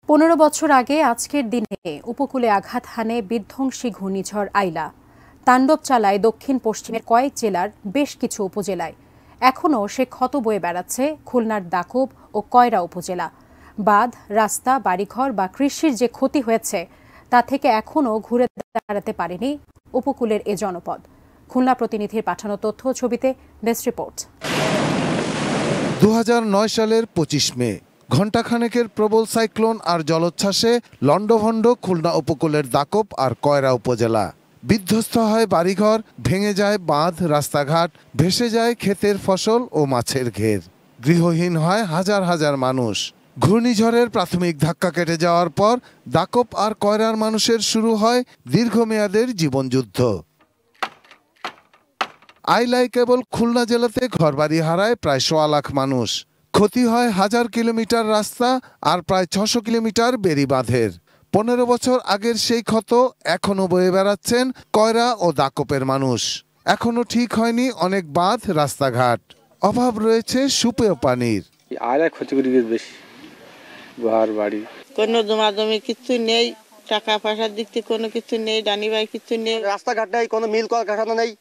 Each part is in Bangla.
15 বছর আগে আজকের দিনে উপকূলে আঘাত হানে বিধ্বংসী ঘূর্ণিঝড় আইলা তাণ্ডব চালায় দক্ষিণ পশ্চিমের কয়েক জেলার বেশ কিছু উপজেলায়। এখনও সে ক্ষত বয়ে বেড়াচ্ছে খুলনার দাকুব ও কয়রা উপজেলা। বাঁধ, রাস্তা, বাড়িঘর বা কৃষির যে ক্ষতি হয়েছে তা থেকে এখনও ঘুরে দাঁড়াতে পারেনি উপকূলের এ জনপদ। খুলনা প্রতিনিধির পাঠানো তথ্য ছবিতে ডেস্ক রিপোর্ট। 2009 সালের 25 মে ঘণ্টাখানেকের প্রবল সাইক্লোন আর জলোচ্ছ্বাসে লন্ডভন্ড খুলনা উপকূলের দাকব আর কয়রা উপজেলা। বিধ্বস্ত হয় বাড়িঘর, ভেঙে যায় বাঁধ, রাস্তাঘাট, ভেসে যায় ক্ষেতের ফসল ও মাছের ঘের। গৃহহীন হয় হাজার হাজার মানুষ। ঘূর্ণিঝড়ের প্রাথমিক ধাক্কা কেটে যাওয়ার পর দাকব আর কয়রার মানুষের শুরু হয় দীর্ঘমেয়াদের জীবনযুদ্ধ। আইলায় কেবল খুলনা জেলাতে ঘরবাড়ি হারায় প্রায় 1.25 লাখ মানুষ। ক্ষতি হয় 1000 কিলোমিটার রাস্তা আর প্রায় 600 কিলোমিটার বেড়িবাঁধের। 15 বছর আগের সেই ক্ষত এখনো বয়ে বেড়াচ্ছেন কয়রা ও দাকপের মানুষ। এখনো ঠিক হয়নি অনেক বাঁধ, রাস্তাঘাট। অভাব রয়েছে সুপেয় পানির। আয়লায় ক্ষতিগুলি বেশি, ঘর বাড়ি কোনো জমি কিছু নেই, টাকা পয়সার দিক থেকে কোনো কিছু নেই, ডানি ভাই কিছু নেই, রাস্তাঘাট নেই, কোনো মিল কলকারখানা নেই,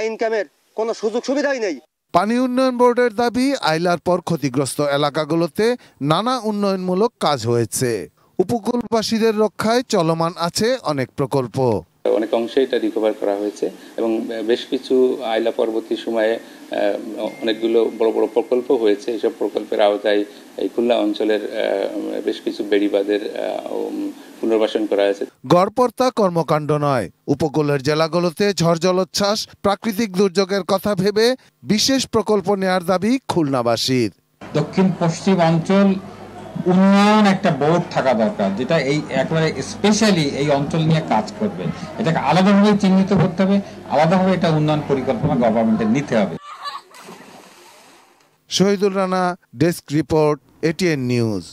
ইনকামের কোনো সুযোগ সুবিধাই নেই। পানি উন্নয়ন বোর্ডের দাবি, আইলার পর ক্ষতিগ্রস্ত এলাকাগুলোতে নানা উন্নয়নমূলক কাজ হয়েছে। উপকূলবাসীদের রক্ষায় চলমান আছে অনেক প্রকল্প। অনেক অংশে এটা রিকভার করা হয়েছে এবং বেশ কিছু আইলা পরবর্তী সময়ে অনেকগুলো বড় বড় প্রকল্প হয়েছে। এইসব প্রকল্পের আওতায় এই খুলনা অঞ্চলের বেশ কিছু বেড়িবাঁধের পুনর্বাসন করা হয়েছে। গড়পড়তা কর্মকাণ্ড নয়, উপকূলের জেলাগুলোতে ঝড় জলোচ্ছ্বাস, প্রাকৃতিক দুর্যোগের কথা ভেবে বিশেষ প্রকল্প নেয়ার দাবি খুলনাবাসীর। দক্ষিণ পশ্চিম অঞ্চল উন্নয়ন একটা বোর্ড থাকা দরকার, যেটা এই একেবারে স্পেশালি এই অঞ্চল নিয়ে কাজ করবে। এটাকে আলাদাভাবে চিহ্নিত করতে হবে, আলাদাভাবে এটা উন্নয়ন পরিকল্পনা গভর্নমেন্টের নিতে হবে। Shahidul Rana, desk report, ATN news.